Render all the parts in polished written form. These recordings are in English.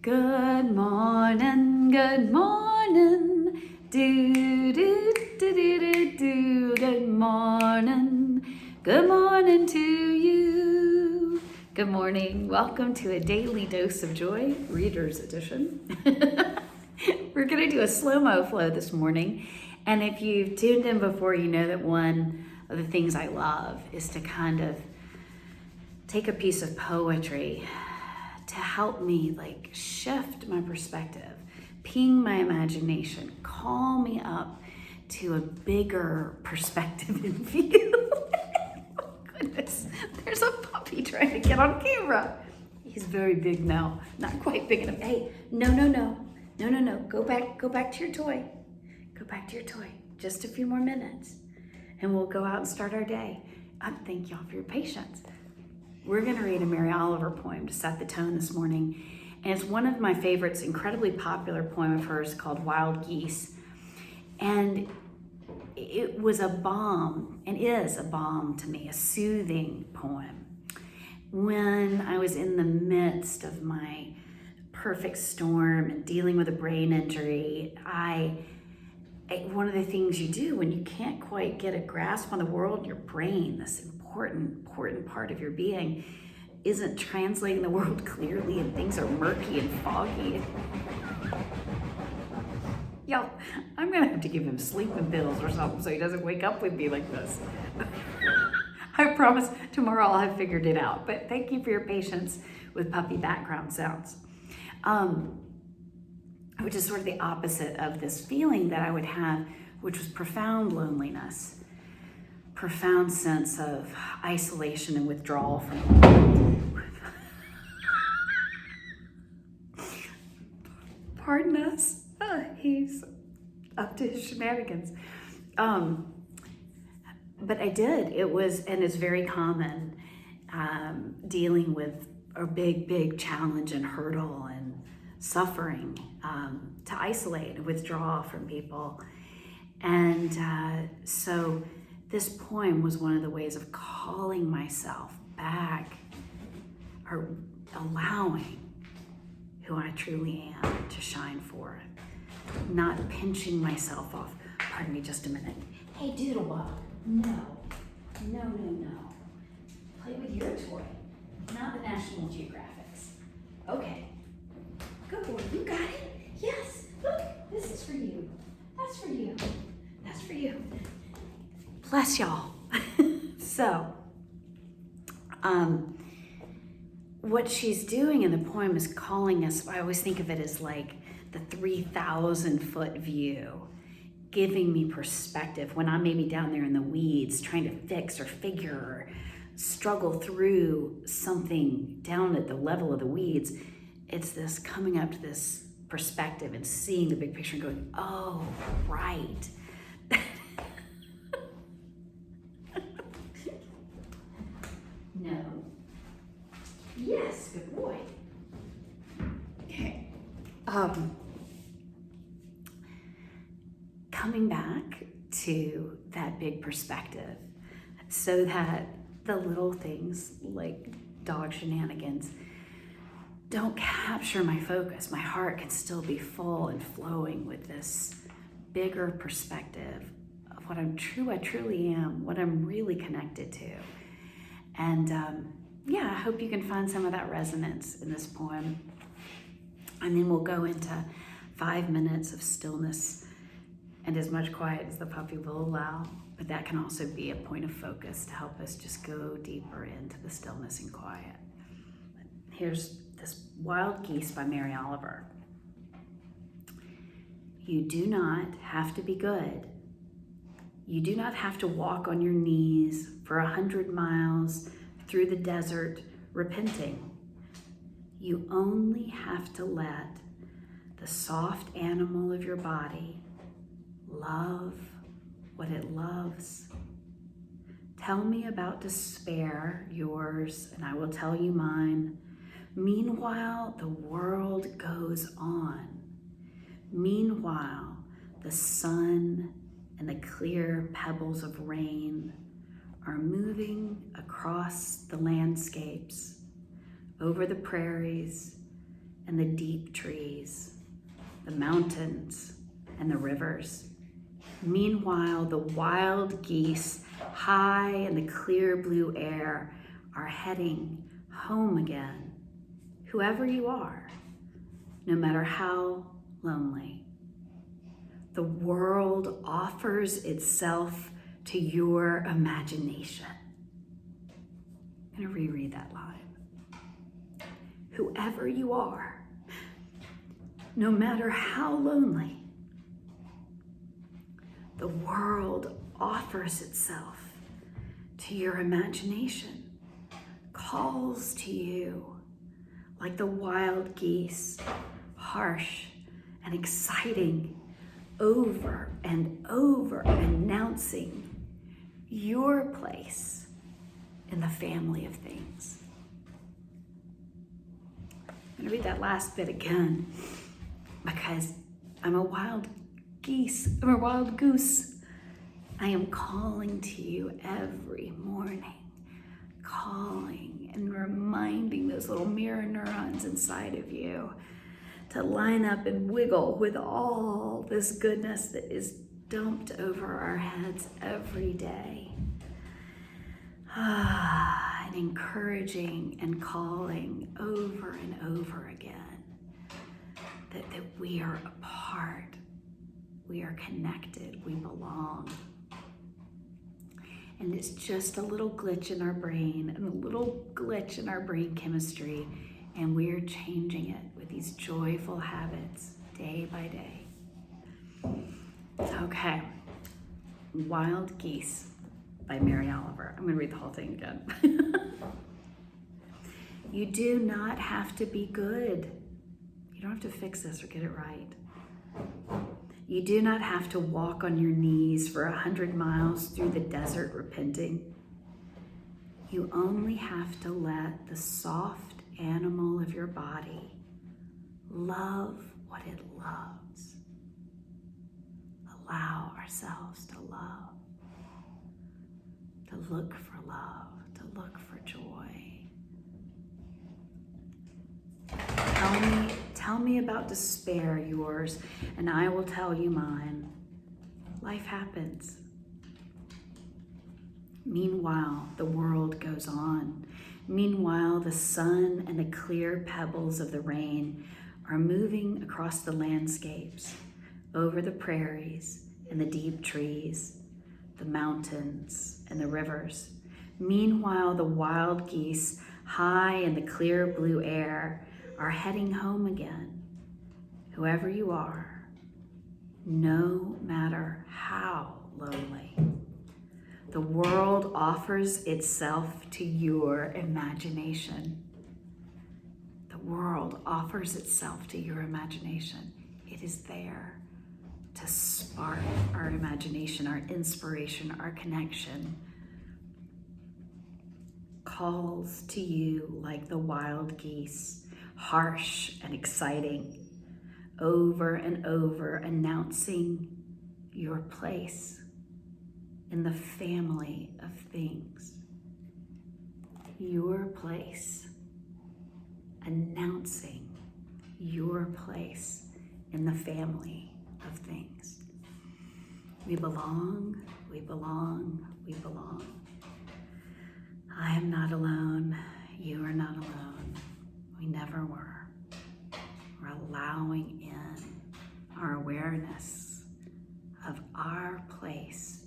Good morning, good morning. Do, do, do, do, do, do. Good morning. Good morning to you. Good morning. Welcome to a daily dose of joy, Reader's Edition. We're going to do a Slo-Mo Flow this morning. And if you've tuned in before, you know that one of the things I love is to kind of take a piece of poetry to help me like shift my perspective, ping my imagination, call me up to a bigger perspective and view. Oh goodness, there's a puppy trying to get on camera. He's very big now, not quite big enough. Hey, no. Go back to your toy. Go back to your toy. Just a few more minutes and we'll go out and start our day. Thank y'all for your patience. We're going to read a Mary Oliver poem to set the tone this morning. And it's one of my favorites, incredibly popular poem of hers called Wild Geese. And it was a balm, and is a balm to me, a soothing poem. When I was in the midst of my perfect storm and dealing with a brain injury, one of the things you do when you can't quite get a grasp on the world, your brain, this important part of your being, isn't translating the world clearly and things are murky and foggy. Yo, I'm gonna have to give him sleeping pills or something so he doesn't wake up with me like this. I promise tomorrow I'll have figured it out, but thank you for your patience with puppy background sounds. Which is sort of the opposite of this feeling that I would have, which was profound loneliness, profound sense of isolation and withdrawal from the world. Pardon us, he's up to his shenanigans. But I did, and it's very common, dealing with a big challenge and hurdle and suffering, to isolate and withdraw from people. And so this poem was one of the ways of calling myself back, or allowing who I truly am to shine forth, not pinching myself off. Pardon me just a minute. Hey, Doodlebug, no. Play with your toy, not the National Geographic's. Okay. Good boy, you got it? Yes, look, this is for you. That's for you. That's for you. Bless y'all. So, what she's doing in the poem is calling us, I always think of it as like the 3,000 foot view, giving me perspective when I'm maybe down there in the weeds trying to fix or figure or struggle through something down at the level of the weeds. It's this coming up to this perspective and seeing the big picture and going, oh, right. No. Yes, good boy. Okay. Coming back to that big perspective so that the little things like dog shenanigans don't capture my focus. My heart can still be full and flowing with this bigger perspective of what I truly am, what I'm really connected to. And I hope you can find some of that resonance in this poem. And then we'll go into 5 minutes of stillness and as much quiet as the puppy will allow. But that can also be a point of focus to help us just go deeper into the stillness and quiet. Here's this Wild Geese by Mary Oliver. You do not have to be good. You do not have to walk on your knees for 100 miles through the desert repenting. You only have to let the soft animal of your body love what it loves. Tell me about despair, yours, and I will tell you mine. Meanwhile, the world goes on. Meanwhile, the sun and the clear pebbles of rain are moving across the landscapes, over the prairies and the deep trees, the mountains and the rivers. Meanwhile, the wild geese, high in the clear blue air, are heading home again. Whoever you are, no matter how lonely, the world offers itself to your imagination. I'm going to reread that line. Whoever you are, no matter how lonely, the world offers itself to your imagination, calls to you like the wild geese, harsh and exciting, over and over, announcing your place in the family of things. I'm going to read that last bit again because I'm a wild goose. I am calling to you every morning, calling and reminding those little mirror neurons inside of you to line up and wiggle with all this goodness that is dumped over our heads every day. And encouraging and calling over and over again that we are a part, we are connected, we belong. And it's just a little glitch in our brain and a little glitch in our brain chemistry, and we're changing it with these joyful habits day by day. Okay, Wild Geese by Mary Oliver. I'm gonna read the whole thing again. You do not have to be good. You don't have to fix this or get it right. You do not have to walk on your knees for 100 miles through the desert repenting. You only have to let the soft animal of your body love what it loves. Allow ourselves to love, to look for love, to look for joy. Tell me about despair, yours, and I will tell you mine. Life happens. Meanwhile, the world goes on. Meanwhile, the sun and the clear pebbles of the rain are moving across the landscapes, over the prairies and the deep trees, the mountains and the rivers. Meanwhile, the wild geese, high in the clear blue air, are heading home again. Whoever you are, no matter how lonely, the world offers itself to your imagination. The world offers itself to your imagination. It is there to spark our imagination, our inspiration, our connection. Calls to you like the wild geese, harsh and exciting, over and over, announcing your place in the family of things. Your place, announcing your place in the family of things. We belong, we belong, we belong. I am not alone, you are not alone. We never were. We're allowing in our awareness of our place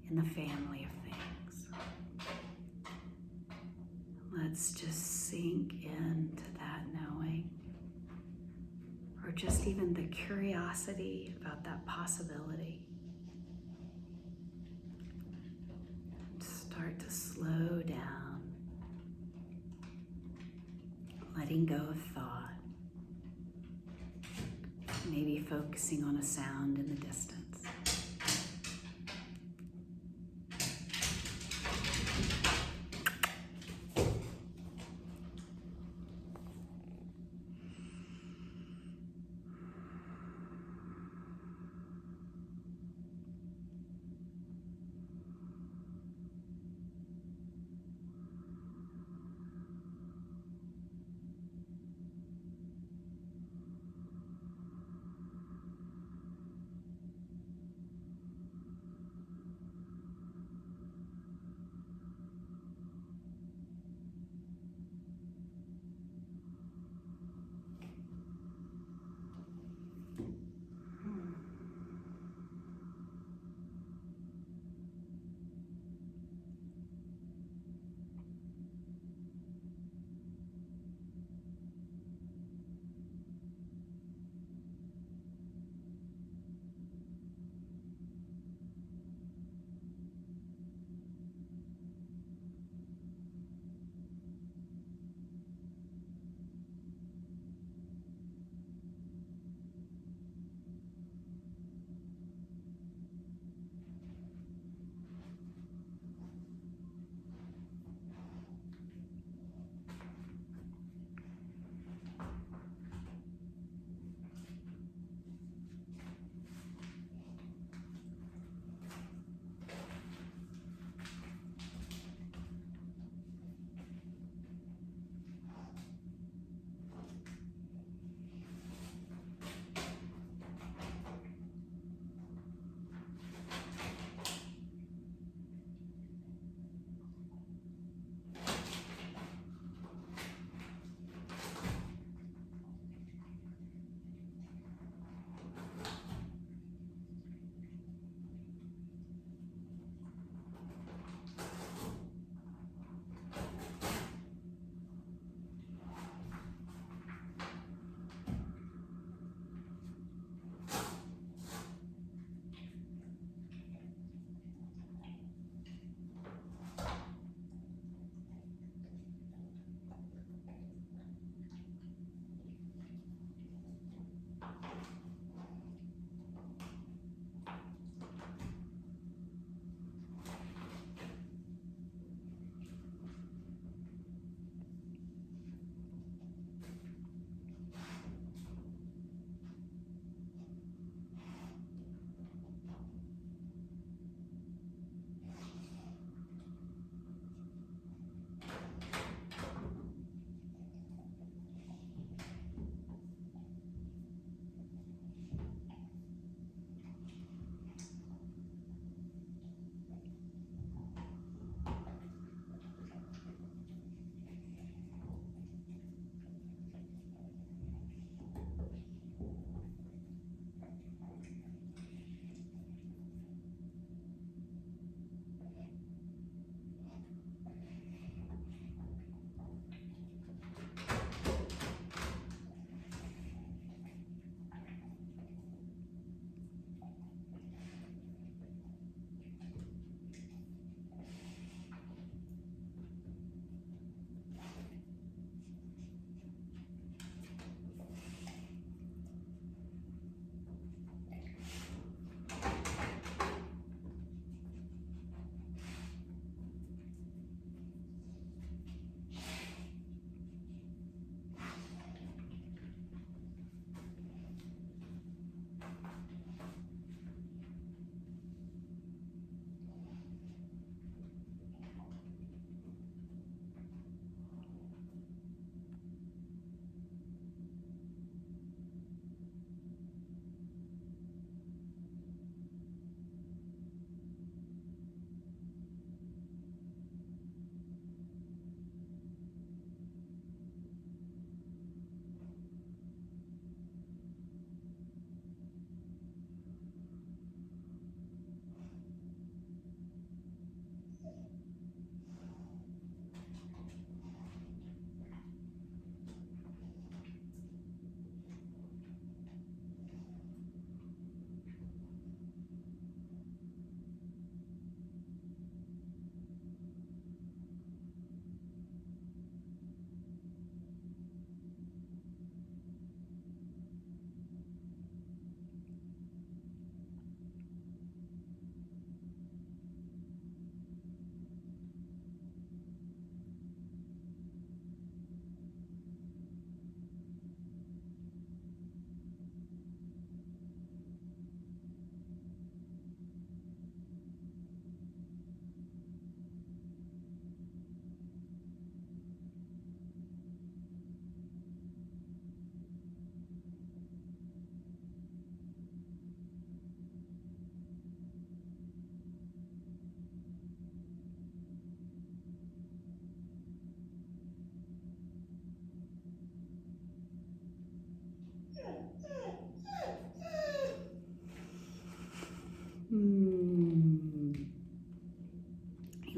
in the family of things. Let's just sink into that knowing, or just even the curiosity about that possibility. Start to slow down, letting go of thought, maybe focusing on a sound in the distance.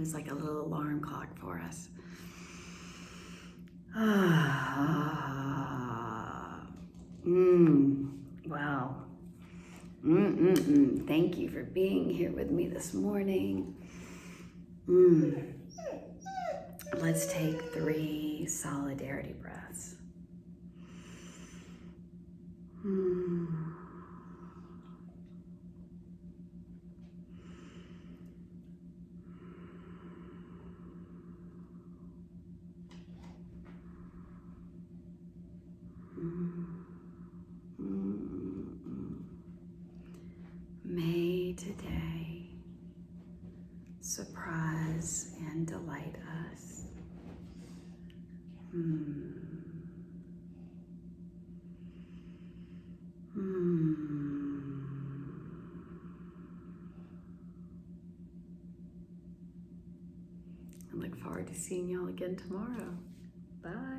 It's like a little alarm clock for us. Wow. Thank you for being here with me this morning. Let's take 3 solidarity breaths. May today surprise and delight us. I look forward to seeing y'all again tomorrow. Bye.